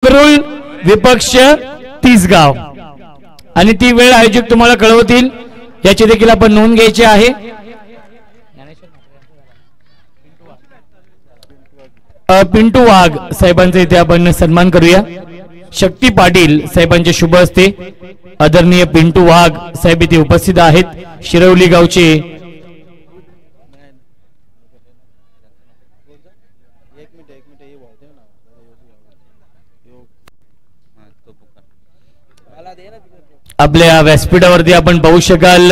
मांगरुळ विपक्ष तिसगाव आणि ती वेळ आयोजक तुम्हाला कळवतील याची देखील आपण नोंद घ्यायची आहे। पिंटू वाघ साहेबांचा इथे आपण सन्मान करूया। शक्ती पाटील साहेबांचे शुभ हस्ते आदरणीय पिंटू वाघ साहेब इथे उपस्थित आहेत। शिरवली गावचे आपल्या व्यासपीठावरती आपण पाहू शकाल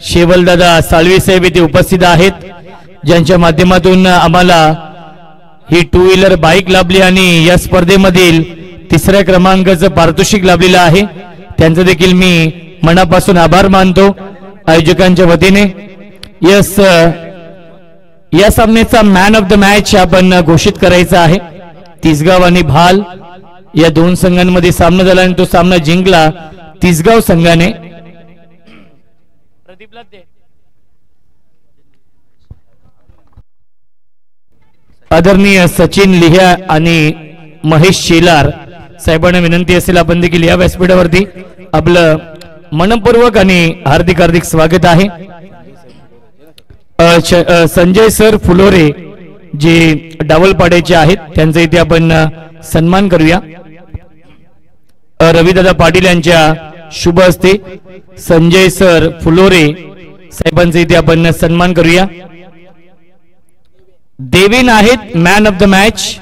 शेवलदादा साळवी साहेब इथे उपस्थित आहेत, ज्यांच्या माध्यमातून आम्हाला ही टू व्हीलर बाईक लाभली आणि या स्पर्धेमधील तिसऱ्या क्रमांकाचं पारितोषिक लाभलेलं आहे। त्यांचं देखील मी मनापासून आभार मानतो आयोजकांच्या वतीने। यस, या सामन्याचा मॅन ऑफ द मॅच आपण घोषित करायचा आहे। तिसगाव आणि भाल या दोन संघांमध्ये सामना झाला आणि तो सामना जिंकला तिसगाव संघाने। आदरणीय सचिन लिह्या आणि महेश शेलार साहेबांना विनंती असेल आपण देखील या व्यासपीठावरती आपलं मनपूर्वक आणि हार्दिक हार्दिक स्वागत आहे। संजय सर फुलोरे जे डावलपाड्याचे आहेत त्यांचा इथे आपण सन्मान करूया। रविदादा पाटील यांच्या शुभ हस्ते संजय सर फुलोरे साहेबांचा इथे आपण सन्मान करूया। देवेन आहेत मॅन ऑफ द मॅच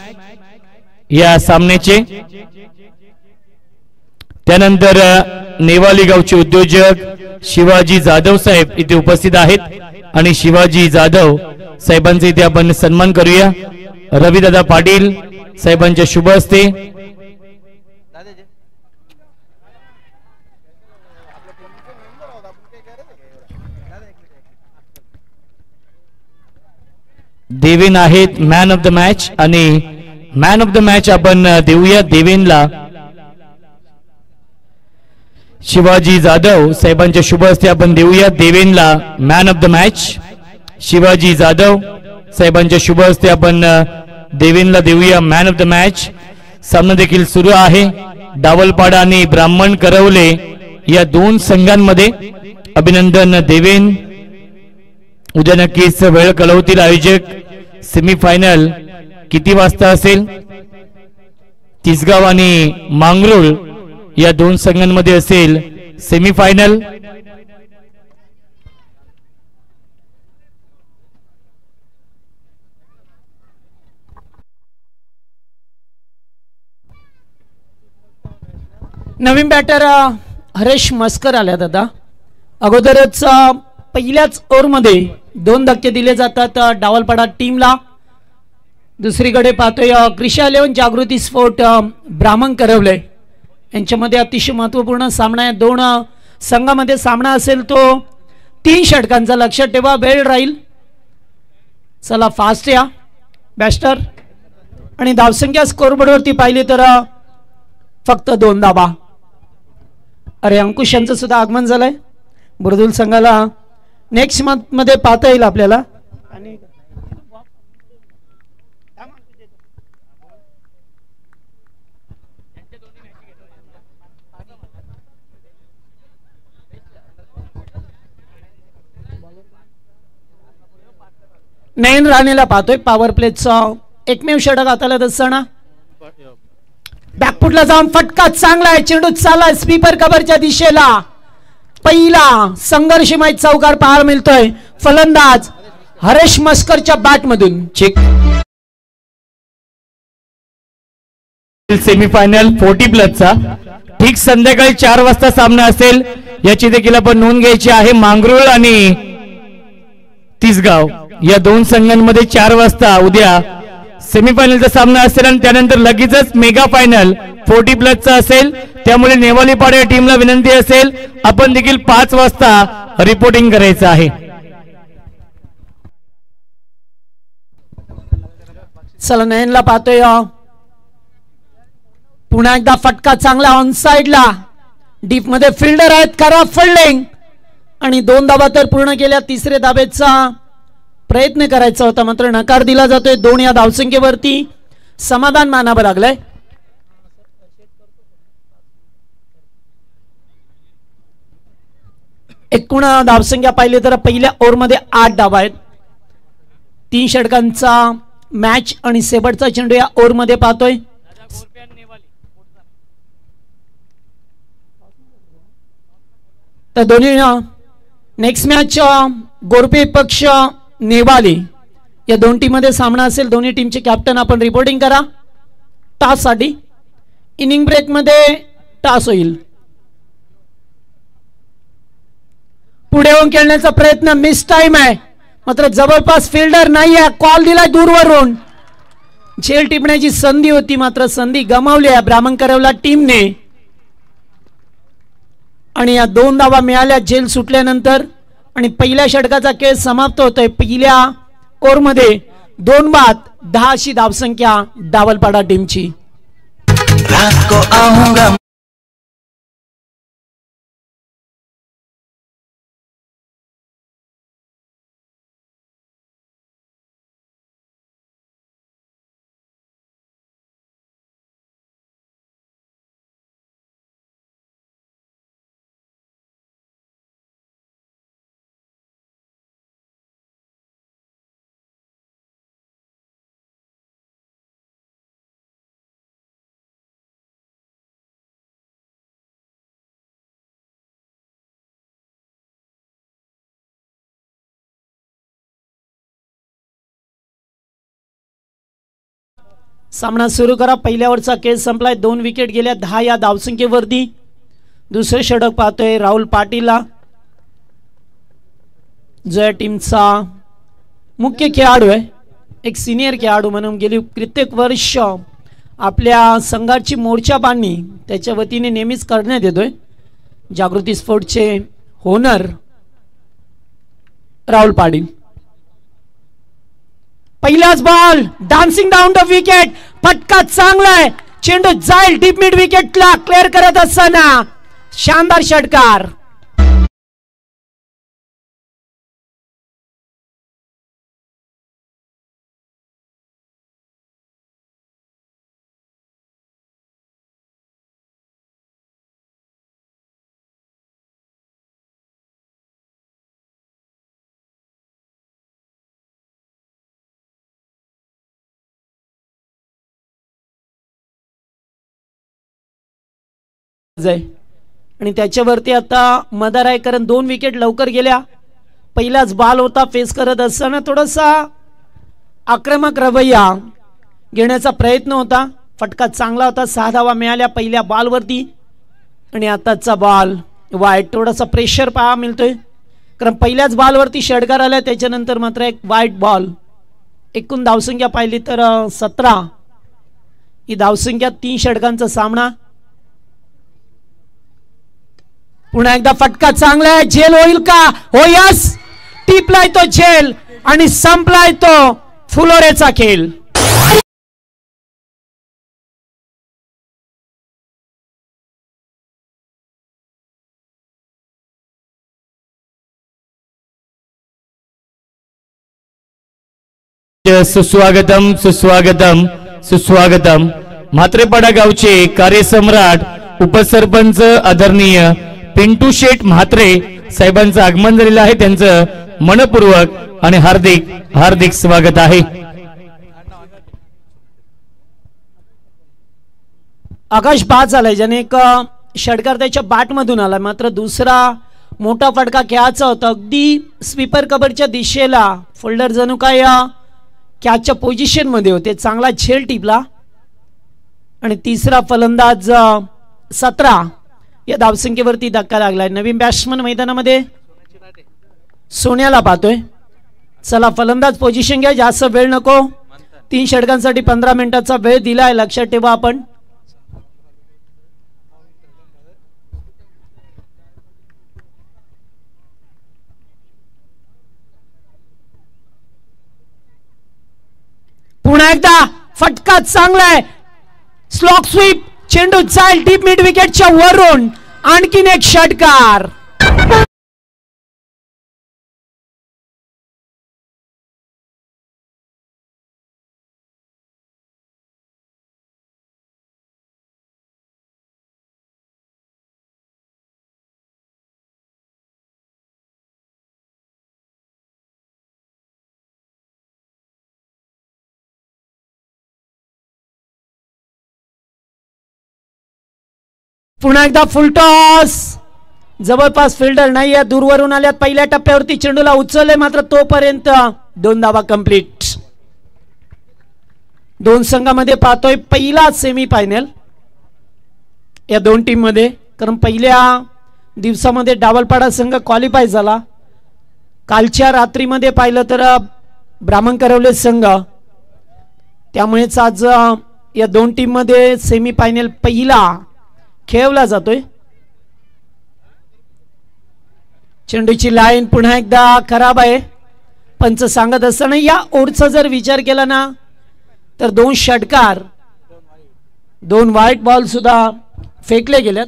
या सामन्याचे। त्यानंतर नेवाली गावचे उद्योजक शिवाजी जाधव साहेब इथे उपस्थित आहेत आणि शिवाजी जाधव साहेबांचा इथे आपण सन्मान करूया। रविदादा पाटील साहेबांच्या शुभ हस्ते देवेन आहेत मॅन ऑफ द मॅच आणि मॅन ऑफ द मॅच आपण देऊया देवेनला। शिवाजी जाधव साहेबांच्या शुभ हस्ते आपण देऊया देवेनला man of the match. Shivaji Jadhav साहेबांच्या शुभ हस्ते आपण देवेनला देऊया मॅन ऑफ द मॅच। सामना देखील सुरू आहे। डावलपाडा आणि ब्राह्मण करवले या दोन संघांमध्ये अभिनंदन देवेन। उद्या नक्कीच वेळ कळवतील आयोजक। सेमीफायनल किती वाजता असेल? तिसगाव आणि मांगरुळ या दोन संघांमध्ये असेल सेमीफायनल। नवीन बॅटर हरेश मस्कर आल्या दादा। अगोदरच पहिल्याच ओव्हरमध्ये 2 धक्के दिले जातात डावलपाडा टीमला। दुसरीकडे पाहतोय क्रिशा 11 जागृती स्पोर्ट ब्राह्मण करवले यांच्यामध्ये अतिशय महत्त्वपूर्ण सामना आहे। दोन संघामध्ये सामना असेल तो 3 षटकांचा, लक्षात ठेवा वेळ राहील। चला फास्ट या बॅस्टर आणि धावसंख्या स्कोरबोर्डवरती पाहिली तर फक्त 2 धावा। अरे अंकुश यांचं सुद्धा आगमन झालंय। बुरदुल संघाला नेक्स्ट मंथ मध्ये पाहता येईल आपल्याला। नयन राणेला पाहतोय पॉवर प्लेचा एकमेव षटक हाताला असताना बॅकफुटला जाऊन फटका चांगला आहे। चेंडू चालला स्वीपर कव्हरच्या दिशेला। पहिला संघर्षमय चौकार पाहायला मिळतोय फलंदाज हरेश मस्करच्या बॅट मधून। चेक सेमीफायनल 40+ चा ठीक संध्याकाळी 4 वाजता सामना असेल याची देखील आपण नोंद घ्यायची आहे। मांगरुळ आणि तिसगाव या दोन संघांमध्ये 4 वाजता उद्या सेमीफायनलचा सामना असेल आणि त्यानंतर लगेचच मेगा फायनल 40+ चा असेल। त्यामुळे नेवालीपाडा या टीमला विनंती असेल आपण देखील 5 वाजता रिपोर्टिंग करायचं आहे। चला नयनला पाहतोय पुन्हा एकदा फटका चांगला ऑन साइडला। डीप मध्ये फिल्डर आहेत, करा फिल्डिंग आणि 2 धावा तर पूर्ण केल्या। तिसरे धावेचा प्रयत्न करायचा होता मात्र नकार दिला जातोय। 2 या धावसंख्येवरती समाधान मानावं लागलंय। एकूण धावसंख्या पाहिली तर पहिल्या ओव्हरमध्ये 8 धावा आहेत. 3 षटकांचा मॅच आणि शेवटचा चेंडू या ओव्हरमध्ये पाहतोय. तर दोन्ही नेक्स्ट मॅच गोरपे पक्ष नेवाली या दोन टीम मध्ये सामना असेल. दोन्ही टीमचे कॅप्टन आपण रिपोर्टिंग करा. टॉस साठी इनिंग ब्रेक मध्ये टॉस होईल. पुढे येऊन खेळण्याचा प्रयत्न मिस टाइम आहे, मात्र जवळपास फिल्डर नाही आहे. कॉल दिलाय दूरवरून. झेल टिपण्याची संधी होती, मात्र संधी गमावली आहे ब्राह्मण करवला टीमने. आणि या 2 धावा मिळाल्या झेल सुटल्यानंतर आणि पहिल्या षटकाचा खेळ समाप्त होतोय. पहिल्या ओव्हरमध्ये 2 बाद 10 अशी धावसंख्या डावलपाडा टीमची. सामना सुरू करा. पहिल्यावरचा खेळ संपलाय. 2 विकेट गेल्या 10 या धावसंख्येवरती. दुसरे षटक पाहतोय राहुल पाटीलला, जो या टीमचा मुख्य खेळाडू आहे. एक सिनियर खेळाडू म्हणून गेली कित्येक वर्ष आपल्या संघाची मोर्चा बांधणी त्याच्या वतीने नेहमीच करण्यात येतोय. जागृती स्पोर्टचे होनर राहुल पाटील. पहिलाच ball dancing down the wicket. फटका चांगला आहे. चेंडू जाईल डीप मिड विकेटला क्लिअर करत असताना शानदार षटकार. आणि त्याच्यावरती आता मदार आहे, कारण 2 विकेट लवकर गेल्या. पहिलाच बॉल होता. फेस करत असताना थोडासा आक्रमक रवैया घेण्याचा प्रयत्न होता. फटका चांगला होता. 6 धावा मिळाल्या पहिल्या बॉलवरती. आणि आताचा बॉल वाईट. थोडासा प्रेशर पाहा मिळतोय, कारण पहिल्याच बॉलवरती षटकार आला. त्याच्यानंतर मात्र एक वाईट बॉल. एकूण धावसंख्या पाहिली तर 17 ही धावसंख्या. 3 षटकांचा सामना. पुन्हा एकदा फटका चांगला आहे. झेल होईल का? हो यस. टिपलाय तो झेल आणि संपलाय तो फुलोरेचा खेळ. सुस्वागतम सुस्वागतम सुस्वागतम. म्हात्रेपाडा गावचे कार्यसम्राट उपसरपंच आदरणीय पिंटू शेठ म्हात्रे साहेबांचं आगमन झालेलं आहे. त्यांचं मनपूर्वक आणि हार्दिक हार्दिक स्वागत आहे. आकाश बाद झालाय, ज्याने एक षटकार त्याच्या बॅट मधून आला. मात्र दुसरा मोठा फटका खेळाचा होता. अगदी स्वीपर कव्हरच्या दिशेला. फोल्डर जणू काय कॅचच्या पोझिशन मध्ये होते. चांगला झेल टिपला. आणि तिसरा फलंदाज 17 या धावसंख्येवरती धक्का लागलाय. नवीन बॅट्समन मैदानामध्ये सोन्याला पाहतोय. चला फलंदाज पोझिशन घ्या. जास्त वेळ नको. 3 षटकांसाठी 15 मिनिटाचा वेळ दिलाय. लक्षात ठेवा आपण. पुन्हा एकदा फटका चांगला आहे. Slog sweep. चेंडू जाईल डीप मिड विकेटच्या वरून. आणखीन एक षटकार. पुन्हा एकदा फुलटॉस, जवळपास फिल्डर नाही आहे, दूरवरून आल्यात. पहिल्या टप्प्यावरती चेंडूला उचलले, मात्र तोपर्यंत 2 धावा कंप्लीट. दोन संघामध्ये पाहतोय पहिला सेमी फायनल या दोन टीम मध्ये. कारण पहिल्या दिवसामध्ये डावलपाडा संघ क्वालिफाय झाला. कालच्या रात्रीमध्ये पाहिलं तर ब्राह्मण करवले संघ, त्यामुळेच आज या दोन टीम मध्ये सेमी फायनल पहिला खेळवला जातोय. चेंडूची लाईन पुन्हा एकदा खराब आहे. पंच सांगत असताना या ओव्हरचा जर विचार केला ना तर 2 षटकार 2 व्हाईट बॉल सुद्धा फेकले गेलेत.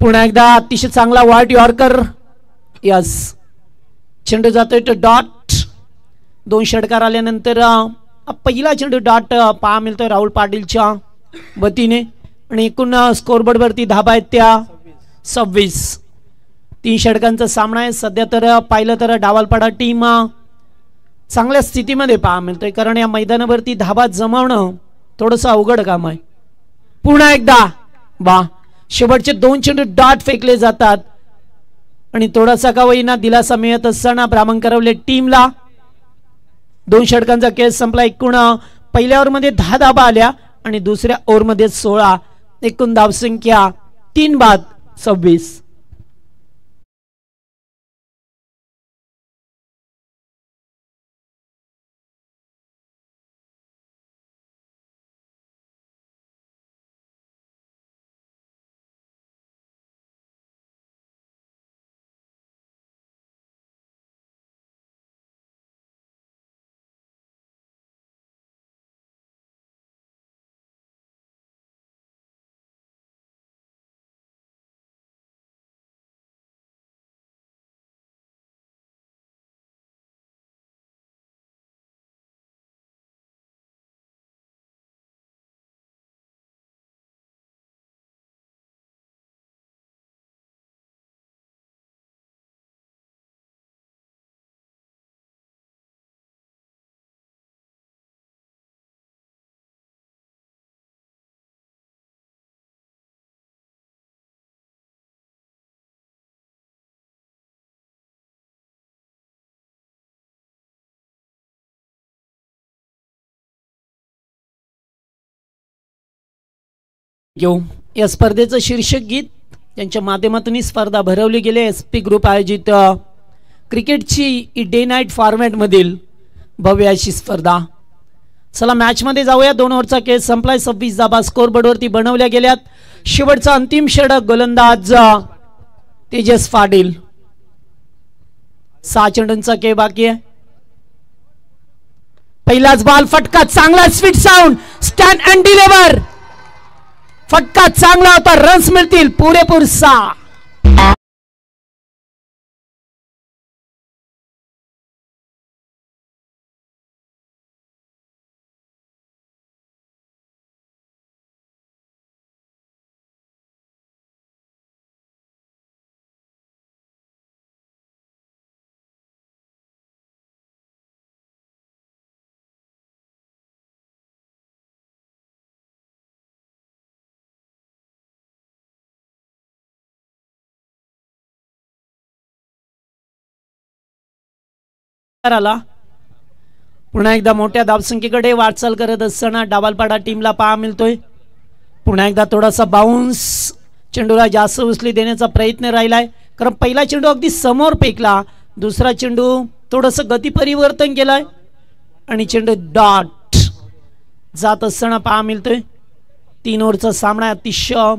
पुन्हा एकदा अतिशय चांगला व्हाईट यॉर्कर. यस, चेंडू जातोय तो डॉट. 2 षटकार आल्यानंतर पहिला चेंडू डॉट पहा मिळतोय राहुल पाटीलच्या वतीने. आणि एकूण स्कोरबोर्ड वरती धाबा आहेत त्या 26. 3 षटकांचा सामना आहे. सध्या तर पाहिलं तर डावलपाडा टीम चांगल्या स्थितीमध्ये पहा मिळतोय, कारण या मैदानावरती धाबा जमवणं थोडंसं अवघड काम आहे. पुन्हा एकदा शेवटचे 2 चेंडू डॉट फेकले जातात आणि थोडासा का होईना दिलासा मिळत असताना ब्राह्मण करवले टीमला 2 षटकांचा खेळ संपला. एकूण पहिल्या ओव्हरमध्ये 10 धाबा आल्या आणि दुसऱ्या ओव्हरमध्ये 16. एकूण धावसंख्या 3 बाद 26. घेऊ या स्पर्धेचं शीर्षक गीत यांच्या माध्यमातून ही स्पर्धा भरवली गेली. SP ग्रुप आयोजित क्रिकेटची डे नाईट फॉर्मॅट मधील भव्य अशी स्पर्धा. चला मॅच मध्ये जाऊया. 2 ओव्हरचा खेळ संपलाय. 26 धाबा स्कोरबोर्ड वरती बनवल्या गेल्यात. शेवटचा अंतिम षटक गोलंदाज तेजस पाटील. 6 चेंडूंचा खेळ बाकी आहे. पहिलाच बॉल फटका चांगला, sweet sound, stand and deliver. फटका चांगला होता, रन्स मिळतील पुरेपूर 6. आला. पुन्हा एकदा मोठ्या धावसंख्येकडे वाटचाल करत असताना डावलपाडा टीमला पहा मिळतोय. पुन्हा एकदा थोडासा बाउन्स, चेंडूला जास्त उचली देण्याचा प्रयत्न राहिलाय, कारण पहिला चेंडू अगदी समोर फेकला. दुसरा चेंडू थोडंसं गती परिवर्तन केलाय आणि चेंडू डॉट जात असताना पहा मिळतोय. 3 ओव्हरचा सामना. अतिशय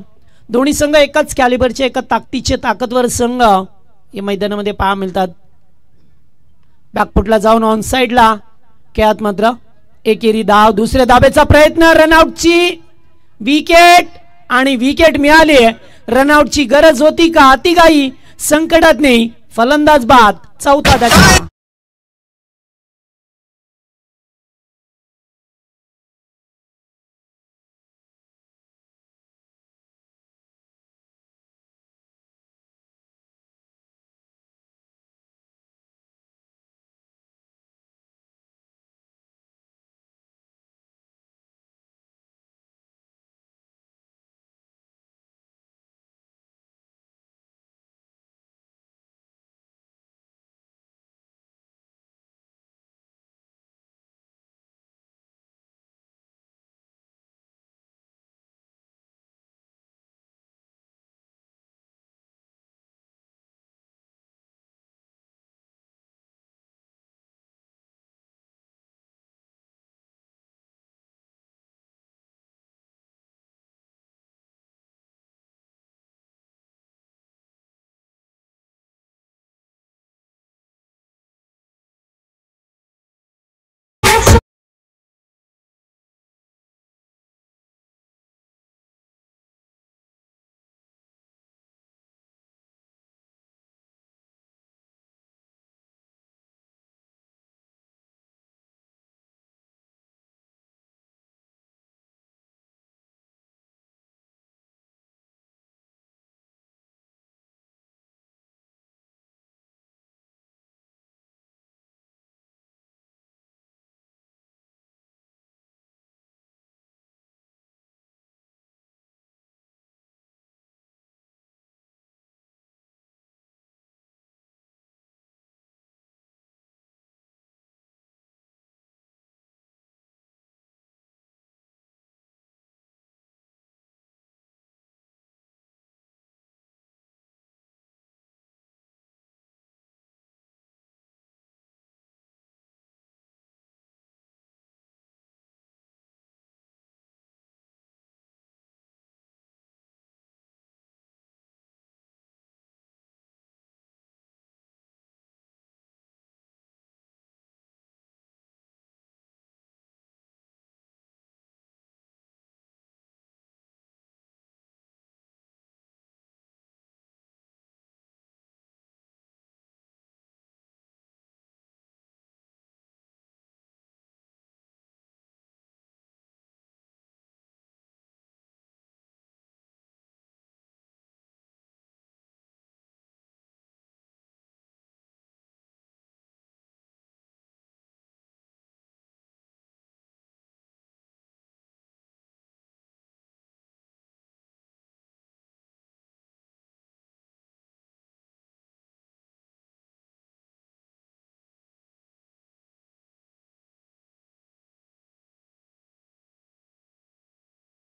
दोन्ही संघ एकाच कॅलिबरचे, एका ताकदीचे ताकदवर संघ या मैदानामध्ये पहा मिळतात. बॅकफुटला जाऊन ऑन साइडला खेळात मात्र एकेरी धाव. दुसऱ्या धाब्याचा प्रयत्न, रनआउटची विकेट आणि विकेट मिळाली. रनआउटची गरज होती का? अतिघाई संकटात नाही, फलंदाज बाद. 4था धक्का.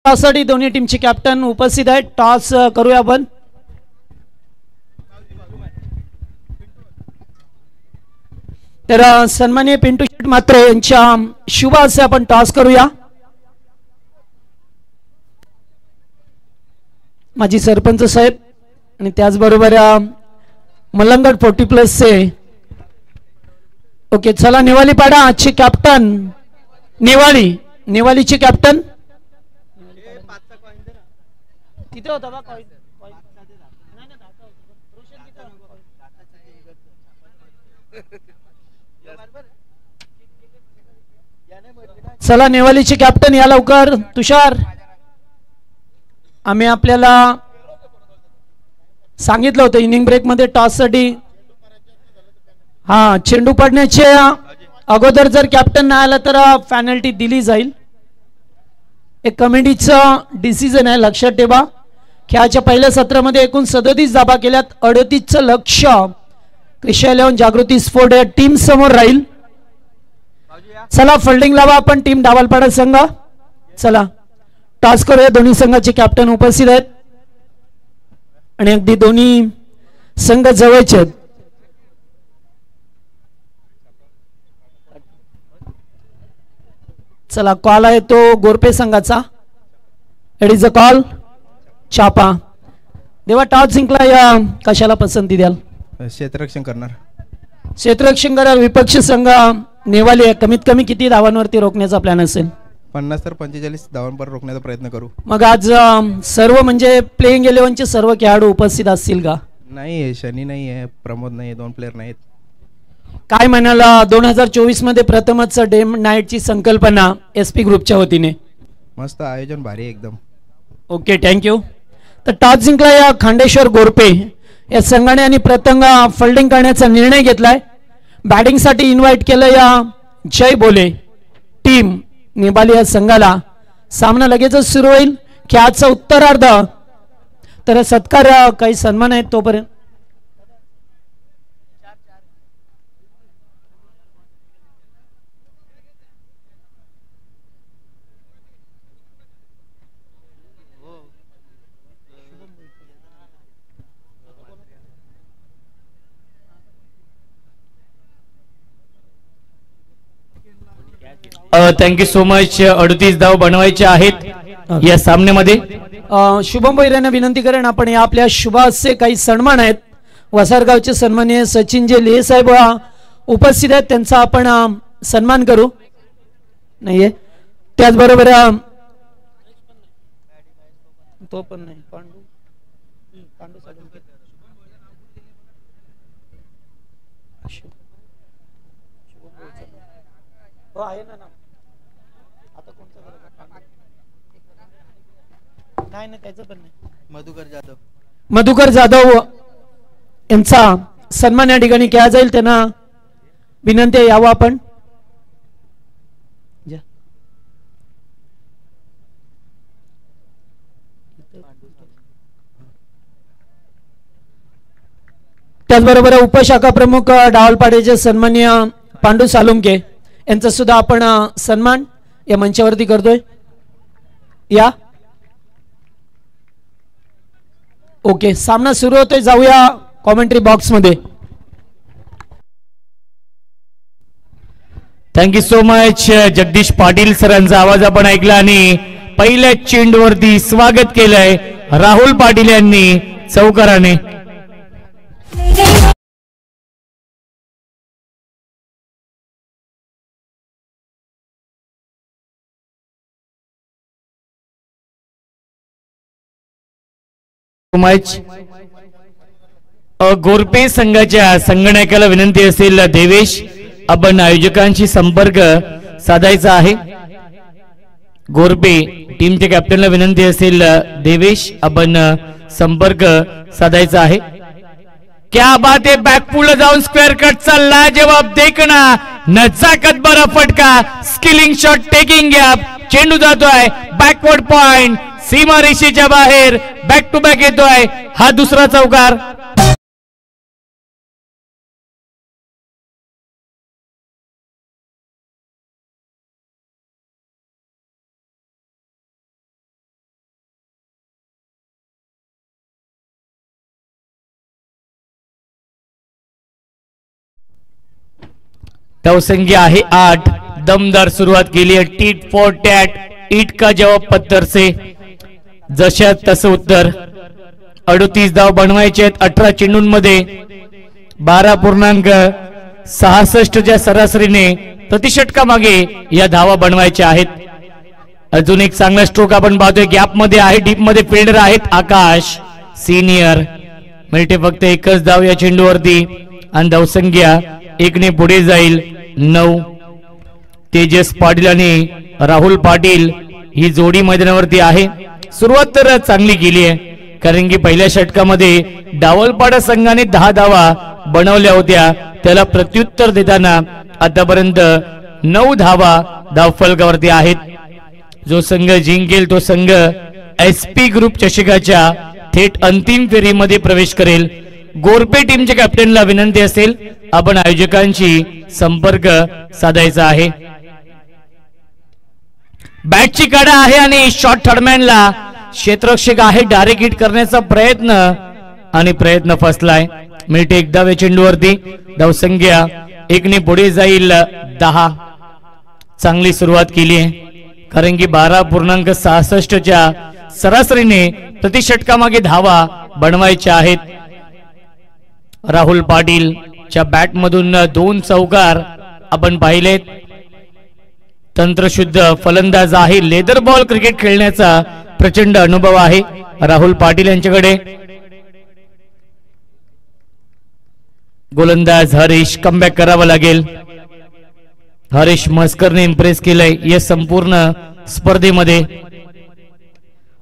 टॉससाठी दोन्ही टीमचे कॅप्टन उपस्थित आहेत. टॉस करूया आपण. तर सन्माननीय पिंटू शेट मात्र यांच्या शुभ हस्ते आपण टॉस करूया. माजी सरपंच साहेब आणि त्याचबरोबर मलंगड 40+ चे ओके. चला नेवालीपाडा आजचे कॅप्टन नेवालीचे कॅप्टन तिथे होता बा कॉइन. चला नेवालीचे कॅप्टन या लवकर. तुषार, आम्ही आपल्याला सांगितलं होतं इनिंग ब्रेक मध्ये टॉस साठी चेंडू पडण्याच्या अगोदर जर कॅप्टन नाही आला तर पेनल्टी दिली जाईल. एक कमिटीचं डिसिजन आहे, लक्षात ठेवा. खेळाच्या पहिल्या सत्रामध्ये एकूण 37 धाबा केल्यात. 38चं लक्ष कृषी 11 जागृती स्पोर्ट या टीम समोर राहील. चला फिल्डिंग लावा आपण टीम डावलपाडा संघ. चला टॉस करूया. दोन्ही संघाचे कॅप्टन उपस्थित आहेत आणि अगदी दोन्ही संघ जवळचे आहेत. चला कॉल आहे तो गोरपे संघाचा. It is a call. चापा देवा टॉस जिंकला. या कशाला पसंती द्याल? क्षेत्ररक्षण करणार. क्षेत्ररक्षण करा. विपक्ष संघ नेवाली आहे. कमीत कमी किती धावांवरती रोखण्याचा प्लॅन असेल? 50 ते 45 धावांपर्यंत रोखण्याचा प्रयत्न करू. मग आज सर्व म्हणजे प्लेइंग 11चे सर्व खेळाडू उपस्थित असतील का? नाही, शनी नाही आहे, प्रमोद नाही आहे, 2 प्लेयर नाहीत. काय म्हणाला 2024 मध्ये प्रथमच डे नाईटची संकल्पना SP ग्रुपच्या वतीने? मस्त आयोजन, भारी एकदम. Okay, thank you. तर टॉस जिंकला या खांडेश्वर गोरपे या संघाने आणि प्रथम फिल्डिंग करण्याचा निर्णय घेतलाय. बॅटिंगसाठी इन्व्हाइट केलं या जय बोले टीम नेवाली या संघाला. सामना लगेचच सुरू होईल. खेळाचा उत्तरार्ध तर सत्कार काही सन्मान आहेत तोपर्यंत. Thank you so much. 38 धाव बनवायचे आहेत या सामन्यामध्ये. शुभम भैरेंना विनंती करेन आपण या आपल्या शुभाचे काही सन्मान आहेत. वसारगावचे सन्माननीय सचिन जे लेह साहेब उपस्थित आहेत त्यांचा आपण सन्मान करू. नाहीये त्याचबरोबर तो पण नाही आहे ना. आता नाही त्याचं पण नाही. मधुकर जाधव यांचा सन्मान या ठिकाणी केला जाईल. त्यांना विनंती आहे यावं आपण. त्याचबरोबर उपशाखा प्रमुख डावलपाड्याचे सन्माननीय पांडू सालुंके यांचा सुद्धा आपण सन्मान या मंचावरती करतोय. या ओके, सामना सुरू होतोय. जाऊया कॉमेंट्री बॉक्स मध्ये. Thank you so much. Jagdish Patil सरांचा आवाज आपण ऐकला आणि पहिल्या चेंडूवरती स्वागत केलंय राहुल पाटील यांनी चौकाराने. गोरपे संघाच्या संगणकाला विनंती असेल देवेश आपण आयोजकांशी संपर्क साधायचा आहे. गोरपे टीमच्या कॅप्टनला विनंती असेल देवेश आपण संपर्क साधायचा आहे. क्या बात आहे. बॅकपुल जाऊन स्क्वेअर कटचा लाजवाब देखना, नजाकत बरा फटका, स्किलिंग शॉट, टेकिंग गॅप, चेंडू जातोय बॅकवर्ड पॉइंट, सीमारेषेच्या बाहेर, बॅक टू बॅक येतोय हा दुसरा चौकार. धावसंख्या आहे 8. दमदार सुरुवात केली आहे. टीट फॉर टॅट, ईट का जवाब पत्थर से. जशा तसं उत्तर. 38 धाव बनवायचे आहेत 18 चेंडूंमध्ये. 12.66 च्या सरासरीने प्रतिषटका मागे या धावा बनवायच्या आहेत. अजून एक चांगला स्ट्रोक आपण पाहतोय. गॅप मध्ये आहे, डीप मध्ये फिल्डर आहेत आकाश सिनियर. मिळते फक्त एकच धाव या चेंडूवरती आणि धावसंख्या 1 ने पुढे जाईल. 9. तेजस पाटील आणि राहुल पाटील ही जोडी मैदानावरती आहे. सुरुवात तर चांगली केली आहे, कारण की पहिल्या षटकामध्ये डावलपाडा संघाने 10 धावा बनवल्या होत्या. त्याला प्रत्युत्तर देताना आतापर्यंत 9 धावा धावफलकावरती आहेत. जो संघ जिंकेल तो संघ SP ग्रुप चषकाच्या थेट अंतिम फेरीमध्ये प्रवेश करेल. गोरपे टीमच्या कॅप्टनला विनंती असेल आपण आयोजकांशी संपर्क साधायचा आहे. बॅटची कडा आहे आणि शॉट थर्डमॅनला क्षेत्ररक्षक आहे. डायरेक्ट हिट करण्याचा प्रयत्न फसलाय. मिळते एकदा वे चेंडूवरती. धावसंख्या 1 ने पुढे जाईल. 10. चांगली सुरुवात केली आहे, कारण की 12.66 च्या सरासरीने प्रतिषटकामागे धावा बनवायच्या आहेत. राहुल पाटील च्या बॅट मधून 2 चौकार आपण पाहिलेत. तंत्रशुद्ध फलंदाज आहे. लेदर बॉल क्रिकेट खेळण्याचा प्रचंड अनुभव आहे राहुल पाटील यांच्याकडे. गोलंदाज हरीश कमबॅक करावा लागेल. हरीश मस्करने इम्प्रेस केलंय या संपूर्ण स्पर्धेमध्ये.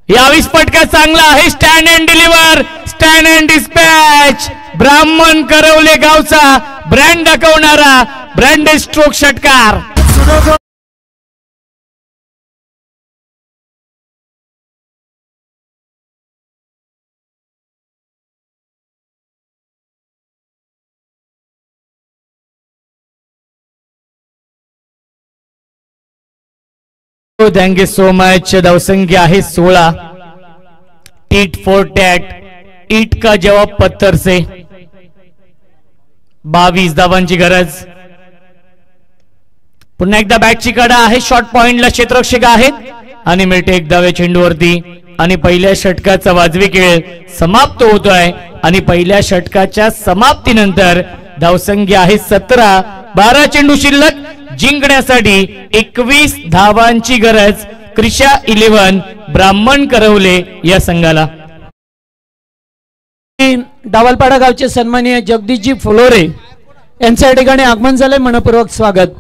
यावेळी फटका चांगला आहे. Stand and deliver, stand and dispatch. ब्राह्मण करवले गावचा ब्रँड दाखवणारा ब्रँडेड स्ट्रोक षटकार. Thank you so much. धावसंख्या आहे 16. टीट फॉर टॅट, ईट का जवाब पत्थर से. 22 धावांची गरज. पुन्हा एकदा बॅटची कडा आहे. शॉर्ट पॉइंटला क्षेत्ररक्षक आहेत आणि मिळते एक धाव चेंडूवरती. आणि पहिल्या षटकाचा वाजवी खेळ समाप्त होतोय आणि पहिल्या षटकाच्या समाप्तीनंतर धावसंख्या आहे 17. 12 चेंडू शिल्लक. जिंकण्यासाठी 21 धावांची गरज क्रिशा 11 ब्राह्मण करवले या संघाला. डावलपाडा गावचे सन्माननीय जगदीशजी फुलोरे यांच्या या ठिकाणी आगमन झालंय. मनपूर्वक स्वागत.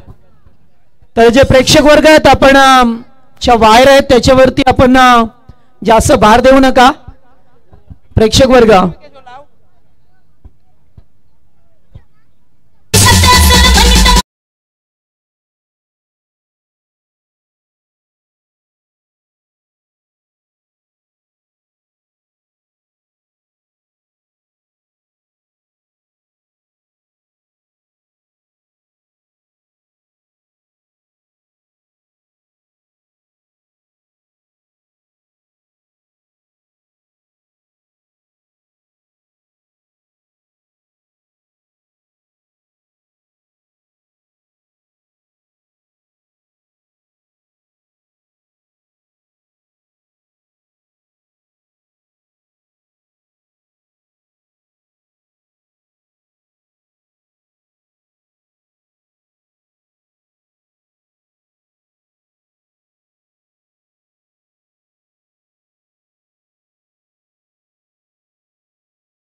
तर जे प्रेक्षक वर्ग आहेत आपण च्या वायर आहेत त्याच्यावरती आपण जास्त भार देऊ नका. प्रेक्षक वर्ग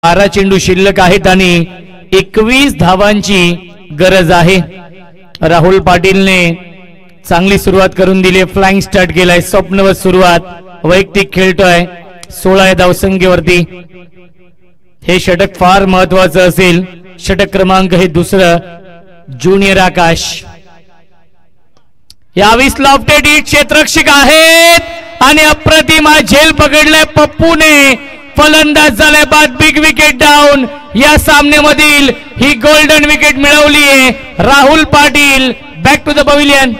बारा चेंडू शिल्लक आहेत आणि 21 धावांची गरज आहे. राहुल पाटीलने चांगली सुरुवात करून दिली. फ्लाइंग स्टार्ट केलाय. स्वप्नवत सुरुवात. वैयक्तिक खेळतोय. 16 धावसंख्येवरती. हे षटक फार महत्वाचं असेल. षटक क्रमांक हे दुसरं. ज्युनियर आकाश. यावेळी लॉफ्टेड हिट क्षेत्ररक्षक आहेत आणि अप्रतिम झेल पकडलाय पप्पूने. फलंदाज झालाय बाद. Big wicket down. या सामन्यामधील ही गोल्डन विकेट मिळवली आहे Rahul Patil. Back to the pavilion.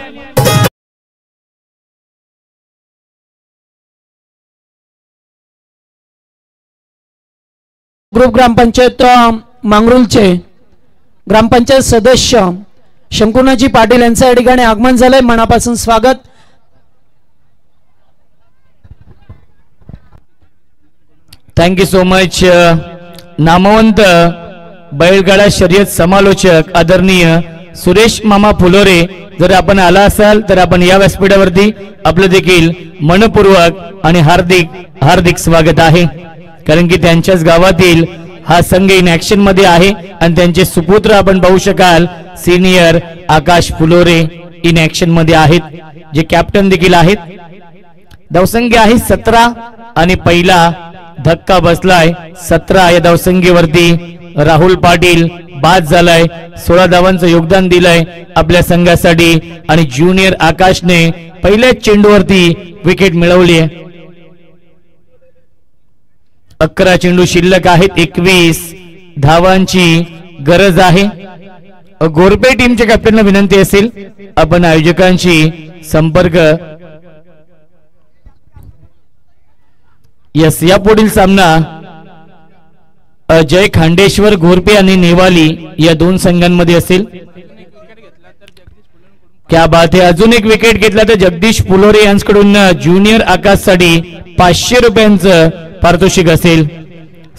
Group gram panchayat मांगरुलचे ग्रामपंचायत सदस्य शंकुनाजी पाटील यांचं या ठिकाणी आगमन झालंय, मनापासून स्वागत. Thank you so much. नामवंत बैलगाडा शर्यत समालोचक आदरणीय सुरेश मामा फुलोरे, जर आपण आला असाल तर आपण या व्यासपीठावरती आपलं देखील मनपूर्वक आणि हार्दिक हार्दिक स्वागत आहे. कारण की त्यांच्याच गावातील हा संघ इन ऍक्शन मध्ये आहे आणि त्यांचे सुपुत्र आपण पाहू शकाल सिनियर आकाश फुलोरे इन ऍक्शन मध्ये आहेत, जे कॅप्टन देखील आहेत. धावसंख्या आहे 17 आणि पहिला धक्का बसलाय 17 या धावसंख्येवरती. राहुल पाटील बाद झालाय, 16 धावांचं योगदान दिलंय आपल्या संघासाठी आणि ज्युनियर आकाशने पहिल्याच चेंडूवरती विकेट मिळवली आहे. 11 चेंडू शिल्लक आहेत, 21 धावांची गरज आहे. गोरपे टीमच्या कॅप्टनला विनंती असेल आपण आयोजकांशी संपर्क. यस, या पुढील सामना जय खांडेश्वर घोरपे आणि नेवाली या दोन संघांमध्ये असेल. क्या बात आहे. अजून एक विकेट घेतला तर जगदीश फुलोरे यांच्याकडून ज्युनियर आकाशसाठी 500 रुपयांचं पारितोषिक असेल.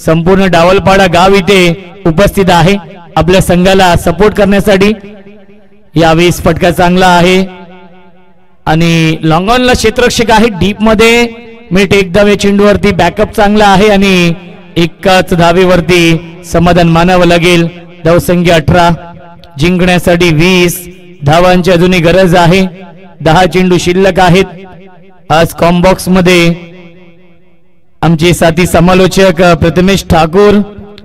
संपूर्ण डावलपाडा गाव इथे उपस्थित आहे आपल्या संघाला सपोर्ट करण्यासाठी. यावेळेस फटका चांगला आहे आणि लॉंग ऑनला क्षेत्ररक्षक आहे. डीप मध्ये मिड एक धावे चेंडूवरती बॅकअप चांगला आहे आणि एकाच धावेवरती समाधान मानावं लागेल. धावसंख्या 18, जिंकण्यासाठी 20 धावांची अजूनही गरज आहे. 10 चेंडू शिल्लक आहेत. आज कॉम्बॉक्स मध्ये आमचे साथी समालोचक प्रथमेश ठाकूर,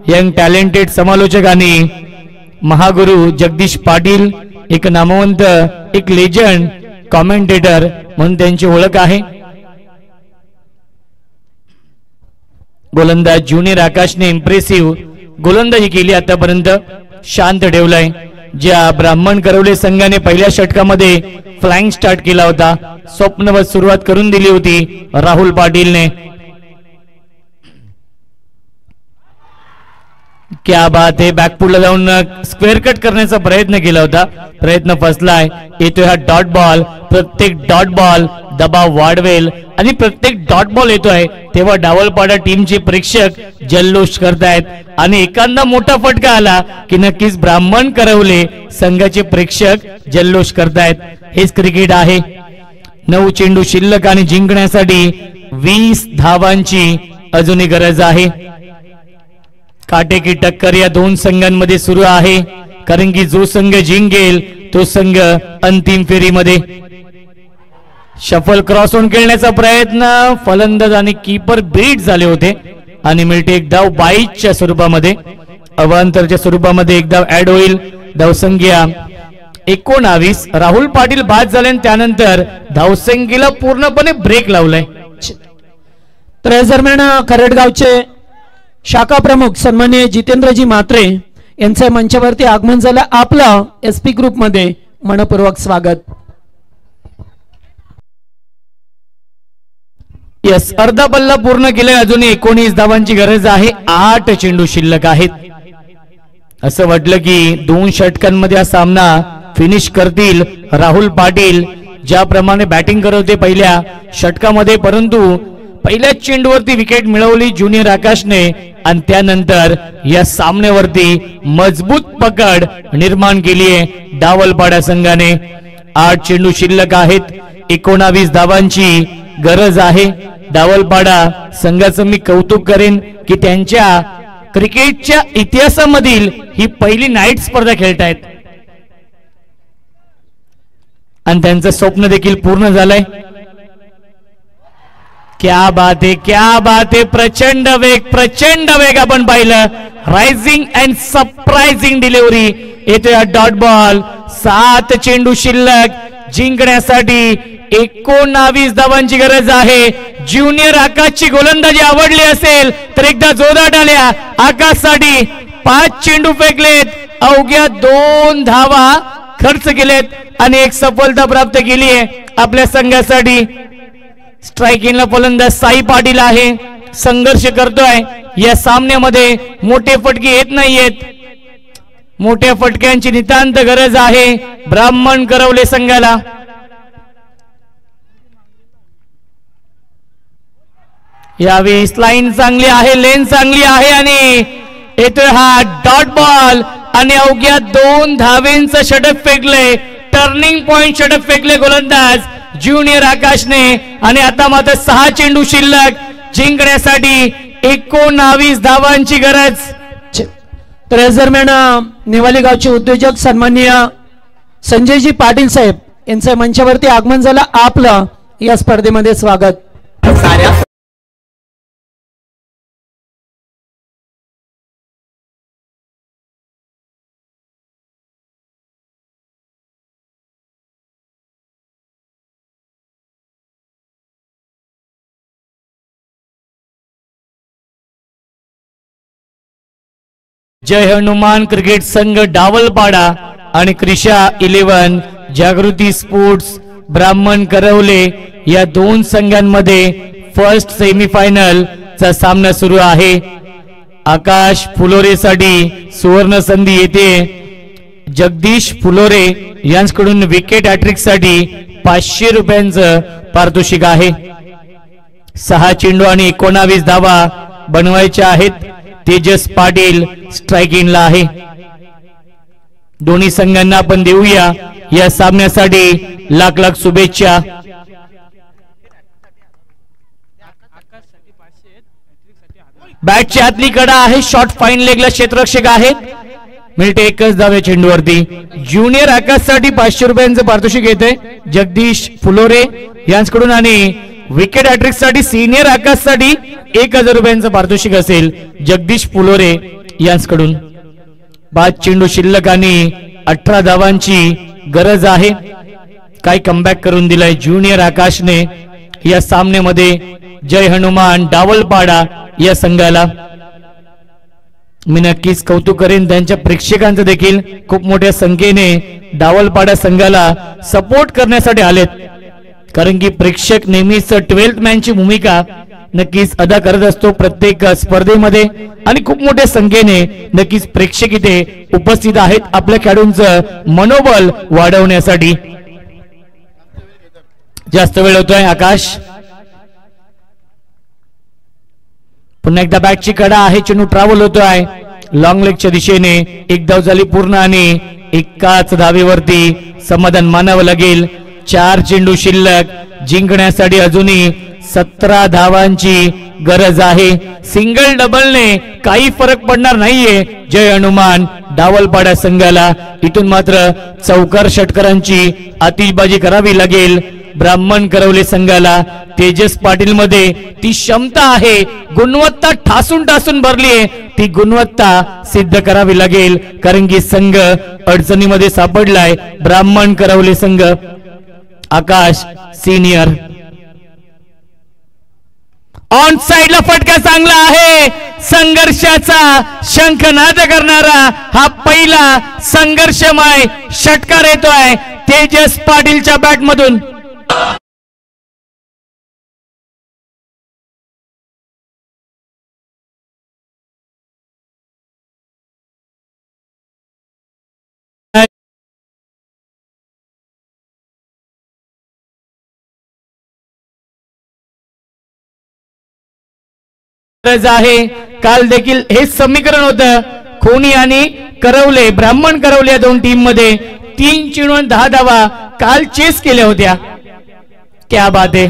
यंग टॅलेंटेड समालोचक आणि महागुरु जगदीश पाटील, एक नामवंत एक लेजंड कॉमेंटेटर म्हणून त्यांची ओळख आहे. गोलंदाज ज्युनियर आकाशने इम्प्रेसिव्ह गोलंदाजी केली आतापर्यंत, शांत ठेवलाय. ज्या ब्राह्मण करवले संघाने पहिल्या षटकामध्ये फ्लाइंग स्टार्ट केला होता, स्वप्नवत सुरुवात करून दिली होती राहुल पाटीलने. क्या बात आहे. बॅकफुटला जाऊन स्क्वेअर कट करण्याचा प्रयत्न केला होता, प्रयत्न फसलाय. येतोय हा डॉट बॉल. प्रत्येक डॉट बॉल दबाव वाढवेल आणि प्रत्येक डॉट बॉल येतोय तेव्हा डावलपाडा टीमचे प्रेक्षक जल्लोष करतायत आणि एखादा मोठा फटका आला की नक्कीच ब्राह्मण करवले संघाचे प्रेक्षक जल्लोष करतायत. हेच क्रिकेट आहे. 9 चेंडू शिल्लक आणि जिंकण्यासाठी 20 धावांची अजूनही गरज आहे. काटेकी टक्कर या दोन संघांमध्ये सुरू आहे, कारण की जो संघ जिंकेल तो संघ अंतिम फेरीमध्ये. शफल क्रॉस ऑन खेळण्याचा प्रयत्न, फलंदाज आणि कीपर बीट झाले होते आणि मिळते एक धाव 22च्या स्वरूपामध्ये. अवांतरच्या स्वरूपामध्ये एक धाव ऍड होईल. धावसंख्या 19. राहुल पाटील बाद झाले आणि त्यानंतर धावसंख्येला पूर्णपणे ब्रेक लावलाय. तर या दरम्यान खरडगावचे शाखा प्रमुख सन्माननीय जितेंद्रजी म्हात्रे यांचं मंचावरती आगमन झालं. आपलं SP ग्रुप मध्ये मनपूर्वक स्वागत. यस, अर्धा पल्ला पूर्ण केलाय. अजून 19 धावांची गरज आहे. 8 चेंडू शिल्लक आहेत. असं वाटलं की 2 षटकांमध्ये हा सामना फिनिश करतील राहुल पाटील, ज्याप्रमाणे बॅटिंग करत होते पहिल्या षटकामध्ये, परंतु पहिल्याच चेंडूवरती विकेट मिळवली ज्युनियर आकाशने आणि त्यानंतर या सामन्यावरती मजबूत पकड निर्माण केली आहे डावलपाडा संघाने. 8 चेंडू शिल्लक आहेत. 19 धावांची गरज आहे. डावलपाडा संघाचं मी कौतुक करेन की त्यांच्या क्रिकेटच्या इतिहासामधील ही पहिली नाईट स्पर्धा खेळतायत आणि त्यांचं स्वप्न देखील पूर्ण झालंय. क्या बात है, क्या बात है. प्रचंड वेग आपण पाहिलं. Rising and surprising delivery. येतोय डॉट बॉल. 7 चेंडू शिल्लक. जिंकण्यासाठी 19 धावांची गरज आहे. ज्युनियर आकाशची गोलंदाजी आवडली असेल तर एकदा जोरदार टाळ्या आकाशसाठी. 5 चेंडू फेकलेत, अवघ्या 2 धावा खर्च केलेत आणि एक सफलता प्राप्त केली आहे आपल्या संघासाठी. स्ट्रायकिंगला फलंदाज साई पाटील आहे, संघर्ष करतोय. या सामन्यामध्ये मोठे फटके येत नाहीयेत. मोठ्या फटक्यांची नितांत गरज आहे ब्राह्मण करवले संघाला. यावेळी लाईन चांगली आहे, लेन चांगली आहे आणि येतोय हा डॉट बॉल आणि अवघ्या 2 धावेंचं षटक फेकले. टर्निंग पॉइंट षटक फेकले गोलंदाज ज्युनियर आकाशने आणि आता मात्र 6 चेंडू शिल्लक. जिंकण्यासाठी 19 धावांची गरज. तर या दरम्यान नेवाली गावचे उद्योजक सन्माननीय संजयजी पाटील साहेब यांचं मंचावरती आगमन झालं. आपलं या स्पर्धेमध्ये स्वागत. जय हनुमान क्रिकेट संघ डावलपाडा आणि क्रिशा 11 जागृती स्पोर्ट्स ब्राह्मण करवले या 2 संघांमध्ये फर्स्ट सेमीफायनल चा सामना सुरू आहे. आकाश फुलोरे साठी सुवर्ण संधी येते. जगदीश फुलोरे यांच्याकडून विकेट हॅट्रिक साठी 500 रुपयांचं पारितोषिक आहे. 6 चेंडू आणि 19 धावा बनवायच्या आहेत. तेजस पाटील स्ट्रायकिंगला आहे. दोन्ही संघांना आपण देऊया या सामन्यासाठी लाख लाख शुभेच्छा. बॅटची आतली कडा आहे. शॉर्ट फाईन लेगला क्षेत्ररक्षक आहेत. मिनिट 1च धावे चेंडूवरती. ज्युनियर आकाशसाठी 500 रुपयांचं पारितोषिक येते जगदीश फुलोरे यांच्याकडून आणि विकेट हॅट्रिक साठी सिनियर आकाशसाठी 1000 रुपयांचं पारितोषिक असेल जगदीश फुलोरे यांच्याकडून. 5 चेंडू शिल्लक आणि 18 धावांची गरज आहे. काय कमबॅक करून दिलाय ज्युनियर आकाशने या सामन्यामध्ये. जय हनुमान डावलपाडा या संघाला मी नक्कीच कौतुक करेन. त्यांच्या प्रेक्षकांचं देखील खूप मोठ्या संख्येने डावलपाडा संघाला सपोर्ट करण्यासाठी आलेत. कारण की प्रेक्षक नेहमीच 12th मॅनची भूमिका नक्कीच अदा करत असतो प्रत्येक स्पर्धेमध्ये आणि खूप मोठ्या संख्येने नक्कीच प्रेक्षक इथे उपस्थित आहेत आपल्या खेळाडूंचं मनोबल वाढवण्यासाठी. जास्त वेळ होतोय. आकाश पुन्हा एकदा बॅटची कडा आहे. चेंडू ट्रॅव्हल होतोय लॉंग लेगच्या दिशेने. 1 धाव झाली पूर्ण आणि एकाच धावेवरती समाधान मानावं लागेल. 4 चेंडू शिल्लक. जिंकण्यासाठी अजूनही 17 धावांची गरज आहे. सिंगल डबलने काही फरक पडणार नाहीये जय हनुमान डावलपाडा संघाला. इथून मात्र चौकार षटकारांची आतिषबाजी करावी लागेल ब्राह्मण करवले संघाला. तेजस पाटील मध्ये ती क्षमता आहे. गुणवत्ता ठासून ठासून भरली आहे. ती गुणवत्ता सिद्ध करावी लागेल कारण की संघ अडचणीमध्ये सापडलाय ब्राह्मण करवले संघ. आकाश सिनियर ऑन साइडला फटका चांगला आहे. संघर्षाचा शंखनाद करणारा हा पहिला संघर्षमय षटकार येतोय तेजस पाटीलच्या बॅट मधून. आहे. काल देखील हे समीकरण होतं. खोनी आणि करवले ब्राह्मण करवले या 2 टीम मध्ये 3 चेंडू 10 धावा काल चेस केल्या होत्या. क्या बात आहे.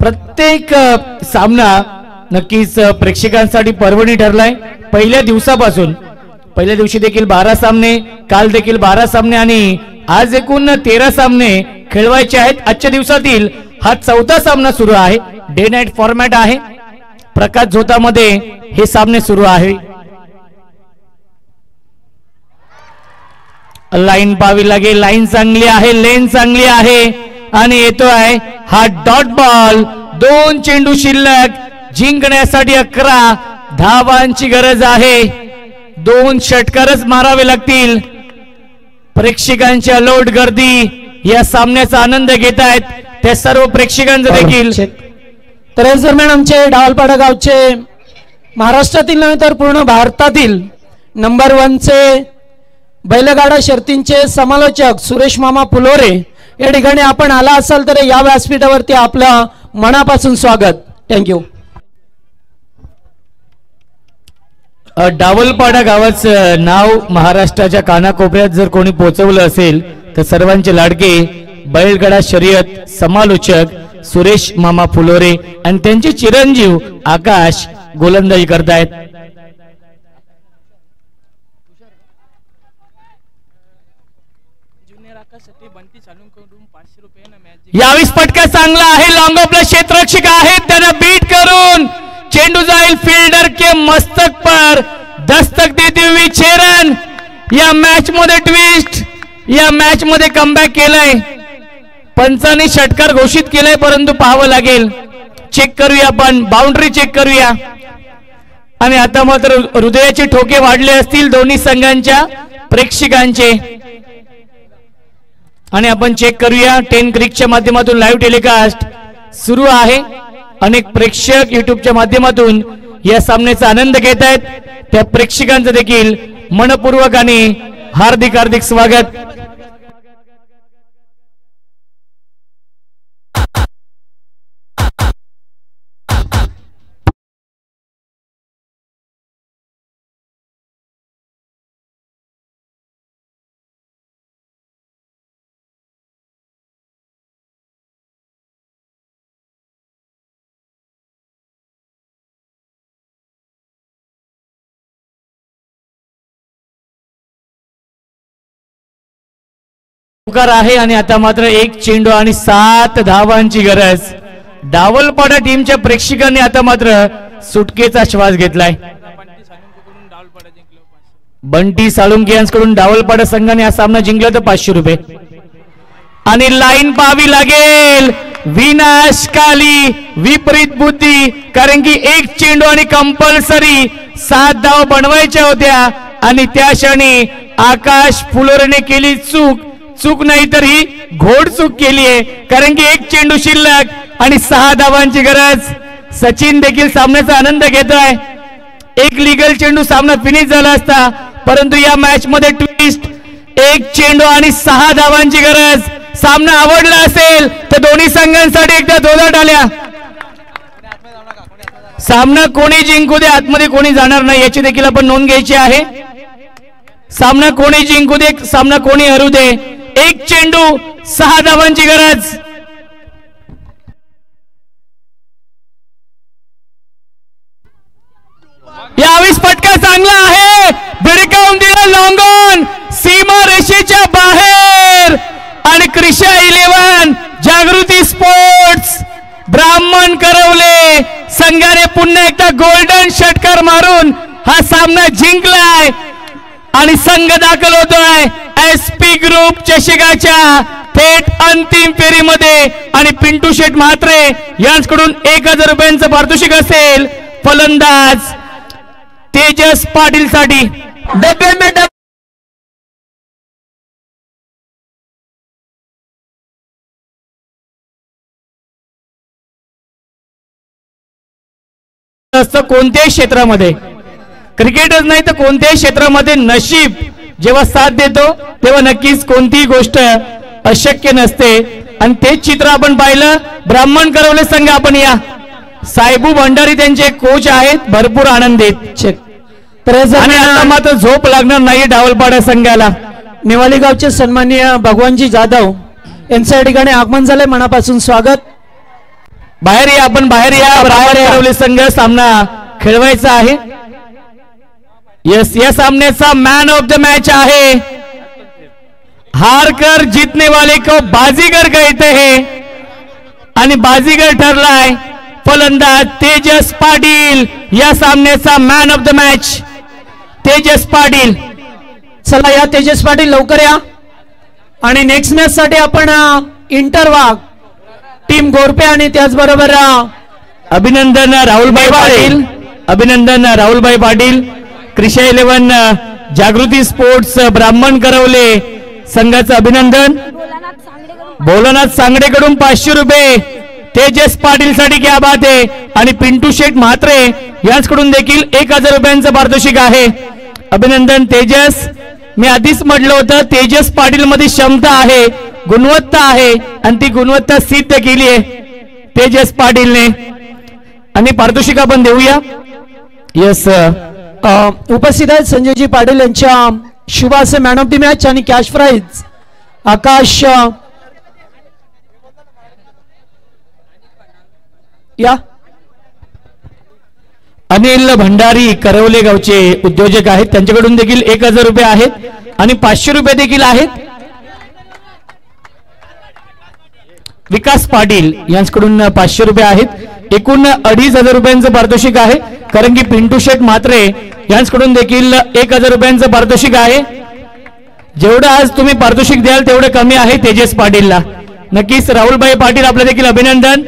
प्रत्येक सामना नक्कीच प्रेक्षकांसाठी पर्वणी ठरलाय. पहिल्या दिवसापासून पहिल्या दिवशी देखील 12 सामने, काल देखील 12 सामने आणि आज एकूण 13 सामने खेळवायचे आहेत. आजच्या दिवसातील हा 4था सामना सुरू आहे. डे नाईट फॉर्मॅट आहे. प्रकाश झोतामध्ये हे सामने सुरू आहे. लाईन पाहावी लागेल. लाईन चांगली आहे, लेन चांगली आहे आणि येतोय हा डॉट बॉल. 2 चेंडू शिल्लक. जिंकण्यासाठी 11 धावांची गरज आहे. 2 षटकारच मारावे लागतील. प्रेक्षकांची अलोट गर्दी या सामन्याचा आनंद घेत आहेत त्या सर्व प्रेक्षकांचं देखील. तर या दरम्यान आमचे डावलपाडा गावचे महाराष्ट्रातील नव्हे तर पूर्ण भारतातील नंबर 1 चे बैलगाडा शर्तींचे समालोचक सुरेश मामा फुलोरे या ठिकाणी आपण आला असाल तर या व्यासपीठावरती आपलं मनापासून स्वागत. थँक्यू. डावलपाडा गावाचं नाव महाराष्ट्राच्या कानाकोपऱ्यात जर कोणी पोहोचवलं असेल तर सर्वांचे लाडके बैलगाडा शर्यत समालोचक सुरेश मामा फुलोरे आणि त्यांचे चिरंजीव आकाश गोलंदाजी करतायत. यावेळेस फटका चांगला आहे. लॉंग ऑफला क्षेत्ररक्षक आहेत त्यांना बीट करून चेंडू जाईल फील्डर के मस्तक पर. दस्तक देते हुए चेरन या मॅच मध्ये ट्विस्ट, या मॅच मध्ये कमबॅक केलाय. पंचाने षटकार घोषित केलाय परंतु पाहावं लागेल. चेक करूया आपण, बाउंड्री चेक करूया. आणि आता मात्र हृदयाचे ठोके वाढले असतील दोन्ही संघांच्या प्रेक्षकांचे. आणि आपण चेक करूया. 10 क्रिकच्या माध्यमातून लाईव्ह टेलिकास्ट सुरू आहे. अनेक प्रेक्षक युट्यूबच्या माध्यमातून या सामन्याचा आनंद घेत आहेत. त्या प्रेक्षकांचं देखील मनपूर्वक आणि हार्दिक हार्दिक स्वागत. आहे आणि आता मात्र 1 चेंडू आणि 7 धावांची गरज. डावलपाडा टीमच्या प्रेक्षकांनी आता मात्र सुटकेचा श्वास घेतलाय. बंटी साळुंके यांच्याकडून डावलपाडा संघाने हा सामना जिंकला तर 500 रुपये. आणि लाईन पाहावी लागेल. विनाशकाली विपरीत बुद्धी, कारण की 1 चेंडू आणि कंपल्सरी 7 धावा बनवायच्या होत्या आणि त्या क्षणी आकाश फुलोरेने केली चूक नाही तर ही घोड चूक केली आहे. कारण की 1 चेंडू शिल्लक आणि 6 धावांची गरज. सचिन देखील सामन्याचा आनंद घेतोय. 1 लीगल चेंडू सामना फिनिश झाला असता परंतु या मॅच मध्ये ट्विस्ट. 1 चेंडू आणि 6 धावांची गरज. सामना आवडला असेल तर दोन्ही संघांसाठी एकदा जोरदार टाळ्या. सामना कोणी जिंकू दे, आतमध्ये कोणी जाणार नाही याची देखील आपण नोंद घ्यायची आहे. सामना कोणी जिंकू दे, सामना कोणी हरू दे. 1 चेंडू 6 धावांची गरज. यावेळेस फटका चांगला आहे. भिडकावून दिला लॉंग ऑन सीमा रेषेच्या बाहेर. आणि क्रिशा 11 जागृती स्पोर्ट्स ब्राह्मण करवले संघाने पुन्हा एकदा गोल्डन षटकार मारून हा सामना जिंकलाय आणि संघ दाखल होतोय SP ग्रुप चषकाच्या थेट अंतिम फेरीमध्ये. आणि पिंटू शेठ म्हात्रे यांच्याकडून 1000 रुपयांचं पारितोषिक असेल. फलंदाज तेजस पाटील साठी कोणत्याही क्षेत्रामध्ये, क्रिकेटच नाही तर कोणत्याही क्षेत्रामध्ये नशीब जेव्हा साथ देतो तेव्हा नक्कीच कोणतीही गोष्ट अशक्य नसते. आणि तेच चित्र आपण पाहिलं. ब्राह्मण करवले संघ आपण या साहेबू भंडारी त्यांचे कोच आहेत, भरपूर आनंदित. आणि आता मात्र झोप लागणार नाही डावलपाडा संघाला. निवाली गावचे सन्माननीय भगवानजी जाधव यांच्या या ठिकाणी आगमन झाले. मनापासून स्वागत. बाहेर या, आपण बाहेर या. ब्राह्मण करवले संघ सामना खेळवायचा आहे. यस, या सामन्याचा मॅन ऑफ द मॅच आहे. हारकर जीतने वाले को बाजीगर कहते हैं आणि बाजीगर ठरलाय फलंदाज तेजस पाटील. या सामन्याचा man of the match Tejas Patil. चला या तेजस पाटील लवकर या. आणि नेक्स्ट मॅच साठी आपण इंटरवाग टीम गोरपे आणि त्याचबरोबर अभिनंदन राहुलभाई पाटील. अभिनंदन राहुलभाई पाटील. क्रिशा 11 जागृती स्पोर्ट्स ब्राह्मण करवले संघाचं अभिनंदन. भोलानाथ सांगडेकडून 500 रुपये तेजस पाटील साठी क्या बात आहे. आणि पिंटू शेठ म्हात्रे यांच्याकडून देखील 1000 रुपयांचं पारितोषिक आहे. अभिनंदन तेजस. मी आधीच म्हटलं होतं तेजस पाटील मध्ये क्षमता आहे, गुणवत्ता आहे आणि ती गुणवत्ता सिद्ध केली आहे तेजस पाटीलने. आणि पारितोषिक आपण देऊया. यस उपस्थित आहेत संजयजी पाटील यांच्या शुभ असे मॅन ऑफ द मॅच आणि कॅश प्राइज आकाश या. अनिल भंडारी करवले गावचे उद्योजक आहेत, त्यांच्याकडून देखील 1000 रुपये आहेत आणि 500 रुपये देखील आहेत. विकास पाटील यांच्याकडून 500 रुपये आहेत. एकूण 2500 रुपयांचं पारितोषिक आहे. कारण की पिंटू शेठ म्हात्रे यांच्याकडून देखील 1000 रुपयांचं पारितोषिक आहे. जेवढं आज तुम्ही पारितोषिक द्याल तेवढं कमी आहे तेजस पाटीलला. नक्कीच राहुलभाई पाटील आपलं देखील अभिनंदन.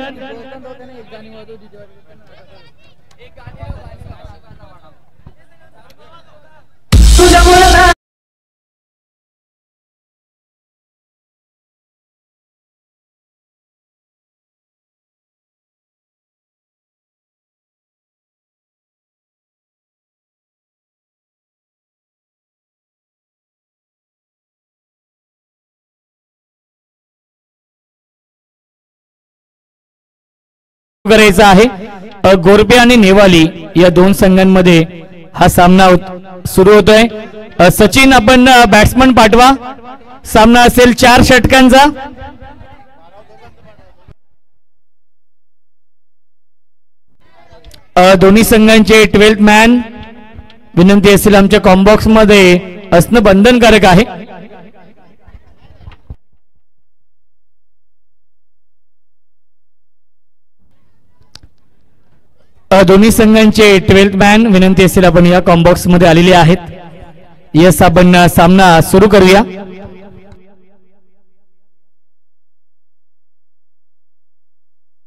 करायचा आहे. गोरपे आणि नेवाली या दोन संघांमध्ये हा सामना सुरू होतोय. सचिन आपण बॅट्समन पाठवा. सामना असेल 4 षटकांचा. दोन्ही संघांचे 12th मॅन विनंती असेल आमच्या कॉम्बॉक्स मध्ये असणं बंधनकारक आहे. दोन्ही संघांचे 12th मॅन विनंती असेल आपण या कॉम्बॉक्स मध्ये आलेले आहेत. यस आपण सामना सुरू करूया.